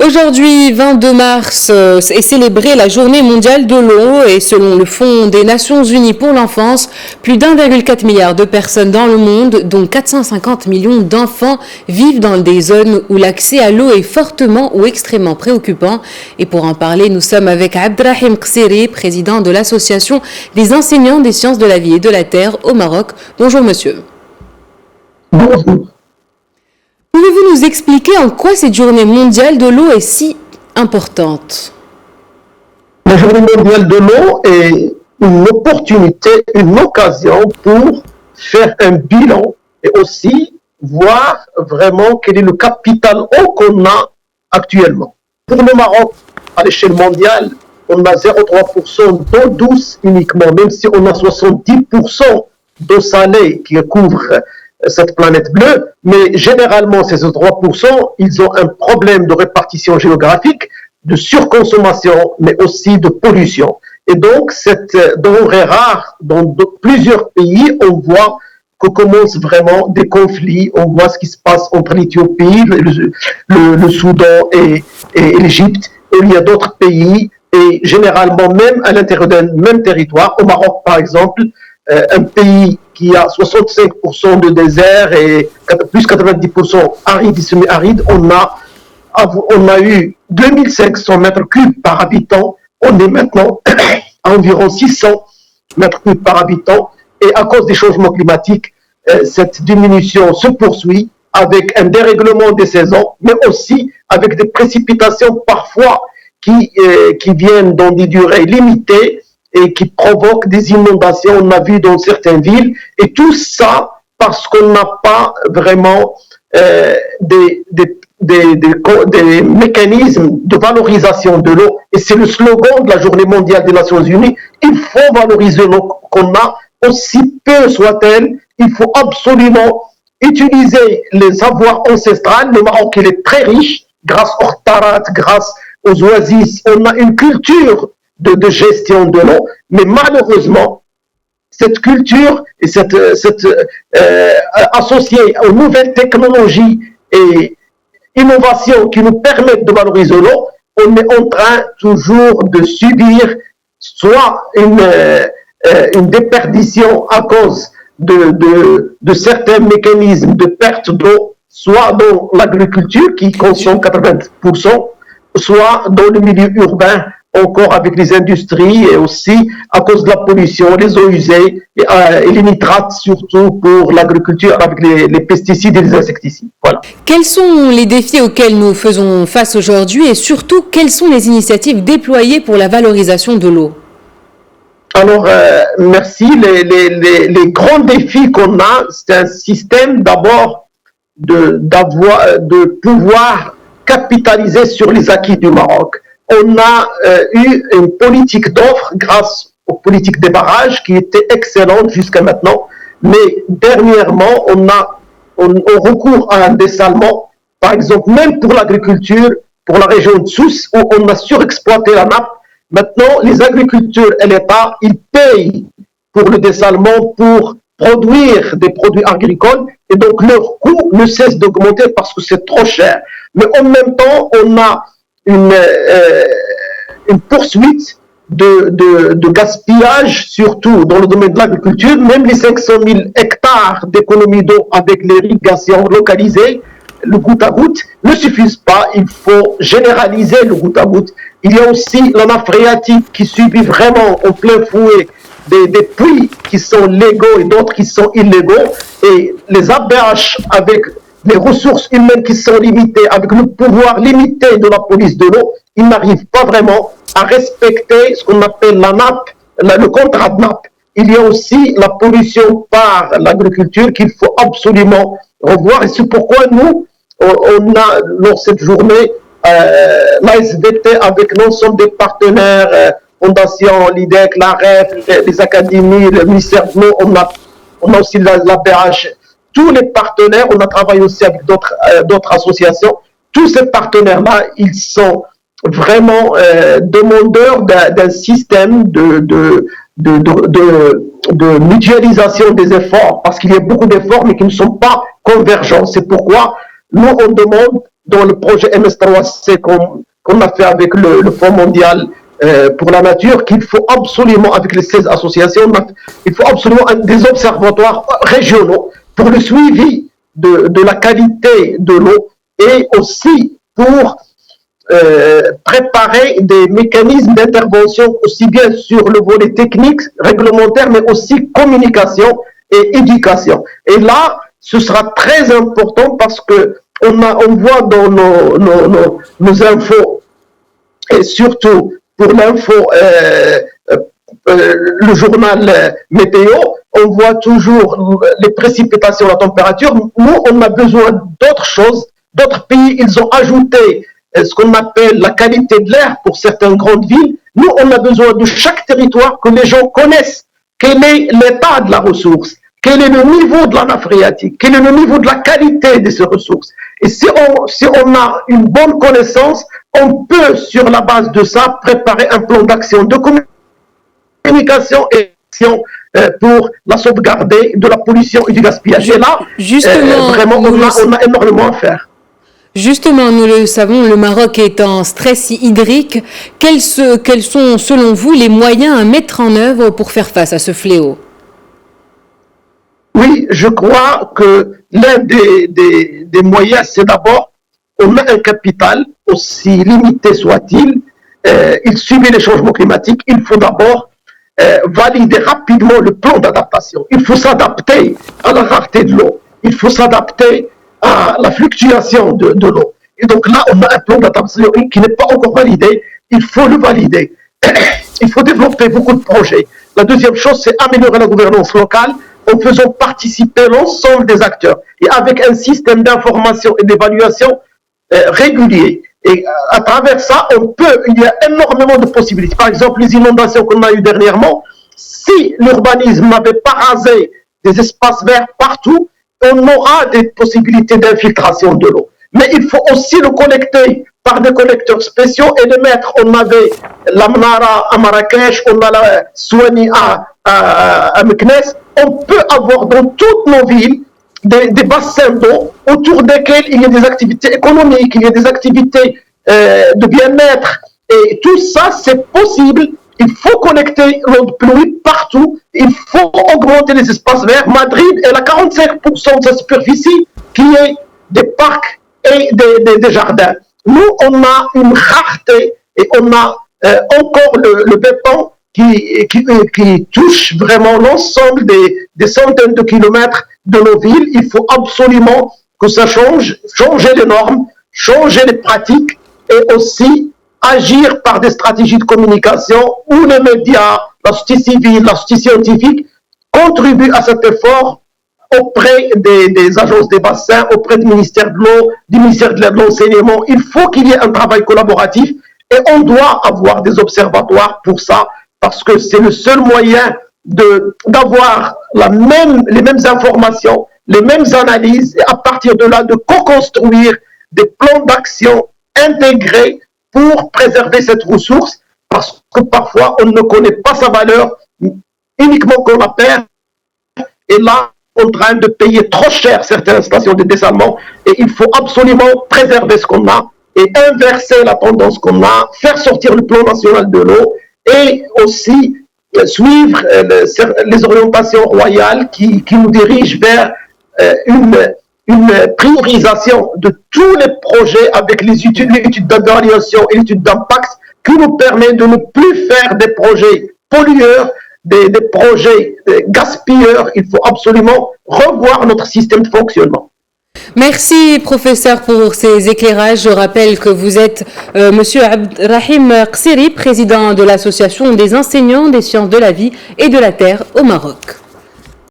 Aujourd'hui, 22 mars, est célébrée la journée mondiale de l'eau et selon le Fonds des Nations Unies pour l'enfance, plus d'1,4 milliard de personnes dans le monde, dont 450 millions d'enfants, vivent dans des zones où l'accès à l'eau est fortement ou extrêmement préoccupant. Et pour en parler, nous sommes avec Abdrahim Qsiri, président de l'Association des enseignants des sciences de la vie et de la terre au Maroc. Bonjour monsieur. Bonjour. Pouvez-vous nous expliquer en quoi cette journée mondiale de l'eau est si importante? La journée mondiale de l'eau est une opportunité, une occasion pour faire un bilan et aussi voir vraiment quel est le capital eau qu'on a actuellement. Pour le Maroc, à l'échelle mondiale, on a 0,3% d'eau douce uniquement, même si on a 70% d'eau salée qui couvre cette planète bleue, mais généralement ces 3%, ils ont un problème de répartition géographique, de surconsommation, mais aussi de pollution. Et donc, cette denrée rare, dans plusieurs pays, on voit que commencent vraiment des conflits, on voit ce qui se passe entre l'Éthiopie, le Soudan et l'Égypte, et il y a d'autres pays, et généralement même à l'intérieur d'un même territoire, au Maroc par exemple, un pays qui a 65% de désert et plus 90% aride et semi-aride, on a eu 2500 mètres cubes par habitant, on est maintenant à environ 600 mètres cubes par habitant, et à cause des changements climatiques, cette diminution se poursuit avec un dérèglement des saisons, mais aussi avec des précipitations parfois qui viennent dans des durées limitées, et qui provoque des inondations, on a vu dans certaines villes, et tout ça parce qu'on n'a pas vraiment des mécanismes de valorisation de l'eau. Et c'est le slogan de la Journée mondiale des Nations Unies, il faut valoriser l'eau qu'on a, aussi peu soit-elle, il faut absolument utiliser les savoirs ancestrales. Le Maroc, il est très riche, grâce aux tarat, grâce aux oasis, on a une culture de gestion de l'eau, mais malheureusement, cette culture et associée aux nouvelles technologies et innovations qui nous permettent de valoriser l'eau, on est en train toujours de subir soit une déperdition à cause de certains mécanismes de perte d'eau, soit dans l'agriculture qui consomme 80%, soit dans le milieu urbain, encore avec les industries et aussi à cause de la pollution, les eaux usées et les nitrates, surtout pour l'agriculture avec les pesticides et les insecticides. Voilà. Quels sont les défis auxquels nous faisons face aujourd'hui et surtout, quelles sont les initiatives déployées pour la valorisation de l'eau? Alors, merci. Les grands défis qu'on a, c'est un système d'abord de pouvoir capitaliser sur les acquis du Maroc. On a eu une politique d'offres grâce aux politiques des barrages qui était excellente jusqu'à maintenant, mais dernièrement, on recourt à un dessalement, par exemple, même pour l'agriculture, pour la région de Sousse, où on a surexploité la nappe. Maintenant, les agriculteurs et l'État, ils payent pour le dessalement pour produire des produits agricoles, et donc leur coût ne cesse d'augmenter parce que c'est trop cher. Mais en même temps, on a une poursuite de gaspillage, surtout dans le domaine de l'agriculture. Même les 500 000 hectares d'économie d'eau avec l'irrigation localisée, le goutte à goutte, ne suffisent pas. Il faut généraliser le goutte à goutte. Il y a aussi la nappe phréatique qui subit vraiment au plein fouet des puits qui sont légaux et d'autres qui sont illégaux. Et les ABH avec les ressources humaines qui sont limitées, avec le pouvoir limité de la police de l'eau, ils n'arrivent pas vraiment à respecter ce qu'on appelle la nappe, le contrat de nappe. Il y a aussi la pollution par l'agriculture qu'il faut absolument revoir. Et c'est pourquoi nous, on a, lors de cette journée, l'ASVT avec l'ensemble des partenaires, Fondation, l'IDEC, l'AREF, les académies, le ministère de l'eau, on a aussi l'APH, tous les partenaires, on a travaillé aussi avec d'autres associations. Tous ces partenaires-là, ils sont vraiment demandeurs d'un système de mutualisation des efforts, parce qu'il y a beaucoup d'efforts, mais qui ne sont pas convergents. C'est pourquoi nous, on demande dans le projet MS3C qu'on a fait avec le Fonds mondial pour la nature, qu'il faut absolument, avec les 16 associations, il faut absolument des observatoires régionaux pour le suivi de la qualité de l'eau et aussi pour préparer des mécanismes d'intervention aussi bien sur le volet technique, réglementaire, mais aussi communication et éducation. Et là, ce sera très important parce que on voit dans nos infos, et surtout pour l'info, le journal météo, on voit toujours les précipitations, la température. Nous, on a besoin d'autres choses. D'autres pays, ils ont ajouté ce qu'on appelle la qualité de l'air pour certaines grandes villes. Nous, on a besoin de chaque territoire que les gens connaissent. Quel est l'état de la ressource? Quel est le niveau de la nappe phréatique? Quel est le niveau de la qualité de ces ressources? Et si on a une bonne connaissance, on peut, sur la base de ça, préparer un plan d'action de communication et action pour la sauvegarder de la pollution et du gaspillage. Et là, vraiment, on a énormément à faire. Justement, nous le savons, le Maroc est en stress hydrique. Quels sont, selon vous, les moyens à mettre en œuvre pour faire face à ce fléau? Oui, je crois que l'un des moyens, c'est d'abord, on a un capital, aussi limité soit-il, il subit les changements climatiques, il faut d'abord valider rapidement le plan d'adaptation. Il faut s'adapter à la rareté de l'eau, il faut s'adapter à la fluctuation de l'eau. Et donc là, on a un plan d'adaptation qui n'est pas encore validé, il faut le valider. Il faut développer beaucoup de projets. La deuxième chose, c'est améliorer la gouvernance locale en faisant participer l'ensemble des acteurs et avec un système d'information et d'évaluation régulier. Et à travers ça, il y a énormément de possibilités. Par exemple, les inondations qu'on a eues dernièrement, si l'urbanisme n'avait pas rasé des espaces verts partout, on aura des possibilités d'infiltration de l'eau. Mais il faut aussi le collecter par des collecteurs spéciaux et le mettre. On avait la Mnara à Marrakech, on a la Souani à Meknès. On peut avoir dans toutes nos villes des bassins d'eau autour desquels il y a des activités économiques, il y a des activités de bien-être. Et tout ça, c'est possible. Il faut connecter l'eau de pluie partout. Il faut augmenter les espaces verts. Madrid, elle a 45% de sa superficie qui est des parcs et des jardins. Nous, on a une rareté et on a encore le béton qui touche vraiment l'ensemble des centaines de kilomètres de nos villes. Il faut absolument que ça change, changer les normes, changer les pratiques et aussi agir par des stratégies de communication où les médias, la société civile, la société scientifique contribuent à cet effort auprès des agences des bassins, auprès du ministère de l'eau, du ministère de l'enseignement. Il faut qu'il y ait un travail collaboratif et on doit avoir des observatoires pour ça parce que c'est le seul moyen d'avoir les mêmes informations, les mêmes analyses et à partir de là de co-construire des plans d'action intégrés pour préserver cette ressource parce que parfois on ne connaît pas sa valeur, uniquement qu'on la perd et là on est en train de payer trop cher certaines stations de dessalement et il faut absolument préserver ce qu'on a et inverser la tendance qu'on a, faire sortir le plan national de l'eau et aussi suivre les orientations royales qui nous dirigent vers une priorisation de tous les projets avec les études d'évaluation et les études d'impact qui nous permet de ne plus faire des projets pollueurs, des projets gaspilleurs. Il faut absolument revoir notre système de fonctionnement. Merci, professeur, pour ces éclairages. Je rappelle que vous êtes Monsieur Abdrahim Qsiri, président de l'Association des enseignants des sciences de la vie et de la terre au Maroc.